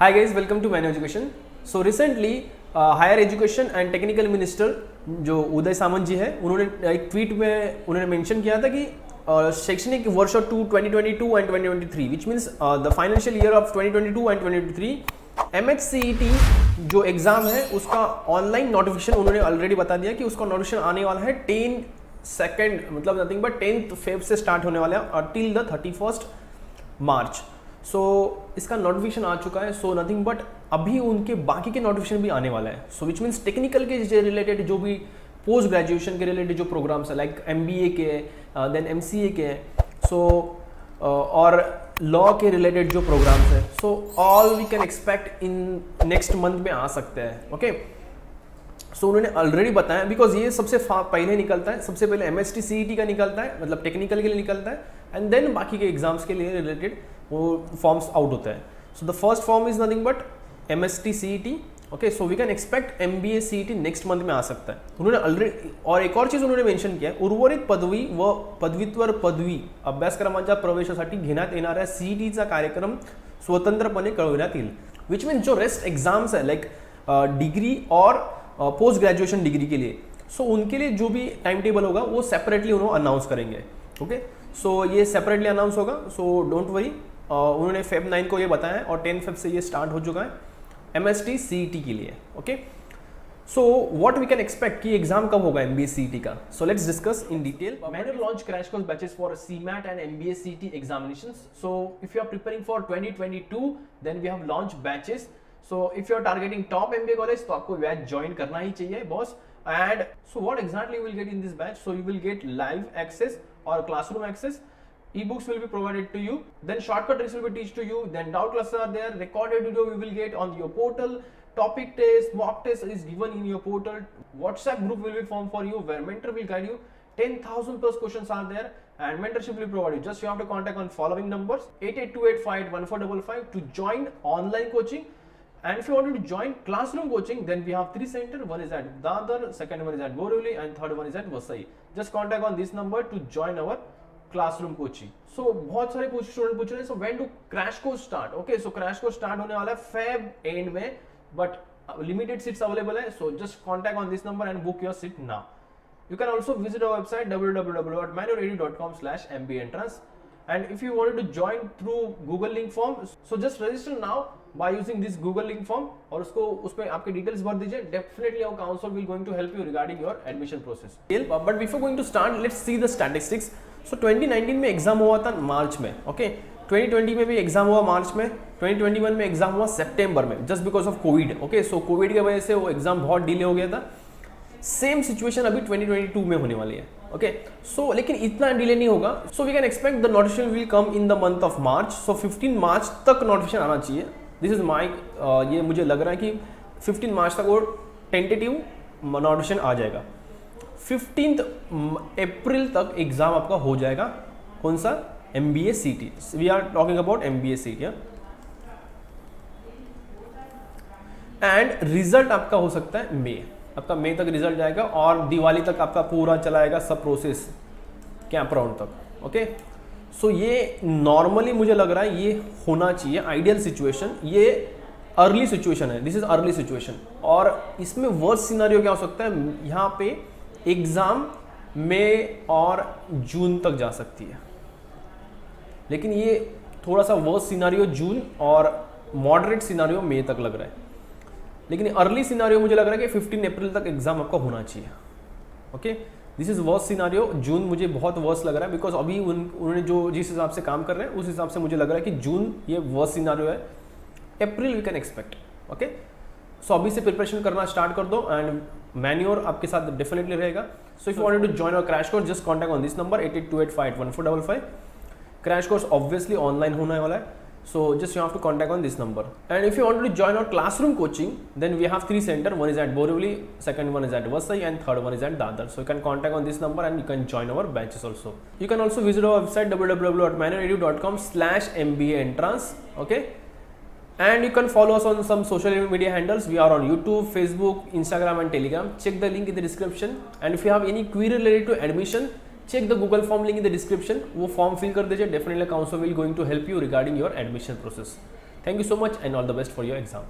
Hi guys, welcome to Manu Education. So recently, higher education and technical minister जो उदय सामंत जी है, उन्होंने एक tweet में उन्होंने मेंशन किया था कि शैक्षणिक वर्ष 2022 and 2023 which means the financial year of 2022 and 2023 MHCET जो एग्जाम है उसका ऑनलाइन नोटिफिकेशन उन्होंने ऑलरेडी बता दिया कि उसका नोटिफिकेशन आने वाला है 10 सेकेंड मतलब नथिंग बट 10th फेब से स्टार्ट होने वाला है टिल द 31st मार्च. सो इसका नोटिफिकेशन आ चुका है. सो नथिंग बट अभी उनके बाकी के नोटिफिकेशन भी आने वाला है. सो विच मीन्स टेक्निकल के रिलेटेड जो भी पोस्ट ग्रेजुएशन के रिलेटेड जो प्रोग्राम्स है लाइक MBA के देन MCA के सो और लॉ के रिलेटेड जो प्रोग्राम्स है so all we can expect in next month में आ सकते हैं. ओके सो उन्होंने ऑलरेडी बताया बिकॉज ये सबसे पहले निकलता है. सबसे पहले MST CET का निकलता है मतलब टेक्निकल के लिए निकलता है एंड देन बाकी के एग्जाम्स के लिए रिलेटेड वो फॉर्म्स आउट होता है. So the first form is nothing but MST CET. Okay so we can expect MBA CET next month में आ सकता है. उन्होंने ऑलरेडी और एक और चीज उन्होंने मेंशन किया है उर्वरित पदवी व पदव्युत्तर पदवी अभ्यासक्रमांच्या प्रवेशासाठी घेण्यात येणाऱ्या CETचा कार्यक्रम स्वतंत्रपणे कळविण्यात येईल. विच मीन्स जो रेस्ट एग्जाम्स है लाइक डिग्री और पोस्ट ग्रेजुएशन डिग्री के लिए सो उनके लिए जो भी टाइम टेबल होगा वो सेपरेटली उन्होंने अनाउंस करेंगे. ओके सो ये सेपरेटली अनाउंस होगा. So don't worry. उन्होंने Feb 9 को ये बताया है और 10 Feb से ये स्टार्ट हो चुका है MST CET के लिए. Okay so what we can expect कि एग्जाम कब होगा MBA CET का. So let's discuss in detail. मैंने launch crash course batches for CMAT and MBA CET examinations. So if you are preparing for 2022 then we have launch batches. So if you are targeting top MBA college तो आपको batch join करना ही चाहिए boss. And so what exactly you will get in this batch? So you will get live access or classroom access. E-books will be provided to you. Then shortcut tricks will be taught to you. Then doubt classes are there. Recorded video you will get on your portal. Topic test, mock test is given in your portal. WhatsApp group will be formed for you where mentor will guide you. 10,000 plus questions are there and mentorship will be provided. Just you have to contact on following numbers 8828581455 to join online coaching. And if you want to join classroom coaching, then we have 3 centers. One is at Dadar, second one is at Borivali, and third one is at Vasai. Just contact on this number to join our classroom coaching. So बहुत सारे student पूछ रहे हैं. So when do crash course start? Okay, so crash course start होने वाला है Feb end में, but limited seats available है. So just contact on this number and book your seat now. You can also visit our website www.manuedu.com/MBAentrance. And if you wanted to join through Google link form, so just register now by using this Google link form और उसको उसमें आपके details भर दीजिए. Definitely our counsel will going to help you regarding your admission process. But before going to start, let's see the statistics. So 2019 में exam हुआ था मार्च में. ओके 2020 में भी एग्जाम हुआ मार्च में. 2021 में एग्जाम हुआ सितंबर में just because of Covid. Okay so Covid की वजह से वो एग्जाम बहुत डिले हो गया था. सेम सिचुएशन अभी 2022 में होने वाली है. ओके सो लेकिन इतना डिले नहीं होगा. So we can expect the notification will come in the month of March. So 15 March तक नोटिफिकेशन आना चाहिए. दिस इज माई ये मुझे लग रहा है कि 15 मार्च तक वो टेंटेटिव नोटिफिकेशन आ जाएगा. 15 अप्रैल तक एग्जाम आपका हो जाएगा. कौन सा MBA CET. We are talking about MBA CET. And result आपका हो सकता है आपका मई तक रिजल्ट जाएगा और दिवाली तक आपका पूरा चलाएगा सब प्रोसेस कैंप राउंड तक. ओके सो ये नॉर्मली मुझे लग रहा है ये होना चाहिए आइडियल सिचुएशन. ये अर्ली सिचुएशन है. दिस इज अर्ली सिचुएशन और इसमें वर्स्ट सिनेरियो क्या हो सकता है. यहाँ पे एग्जाम मई और जून तक जा सकती है लेकिन ये थोड़ा सा वर्स्ट सिनेरियो जून और मॉडरेट सिनेरियो मई तक लग रहा है. लेकिन अर्ली सिनारियो मुझे लग रहा है कि 15 अप्रैल तक एग्जाम आपका होना चाहिए. Okay this is worst scenario. June मुझे बहुत वर्स्ट लग रहा है बिकॉज अभी उन्होंने जो जिस हिसाब से काम कर रहे हैं उस हिसाब से मुझे लग रहा है कि जून ये वर्स्ट सिनारियो है. April we can expect. Okay so अभी से प्रिपरेशन करना स्टार्ट कर दो एंड मैन्योर आपके साथ डेफिनेटली रहेगा. So if you wanted to join our crash course just contact on this number 8828581455. Crash course obviously online होने वाला है. So just you have to contact on this number. And if you want to join our classroom coaching, then we have 3 centers. One is at Borivali, second one is at Vasai, and third one is at Dadar. So you can contact on this number and you can join our batches also. You can also visit our website www.manuedu.com/MBAentrance. Okay. And you can follow us on some social media handles. We are on YouTube, Facebook, Instagram, and Telegram. Check the link in the description. And if you have any query related to admission, check the Google form link in the description. वो form fill कर दीजिए. Definitely council will going to help you regarding your admission process. Thank you so much and all the best for your exam.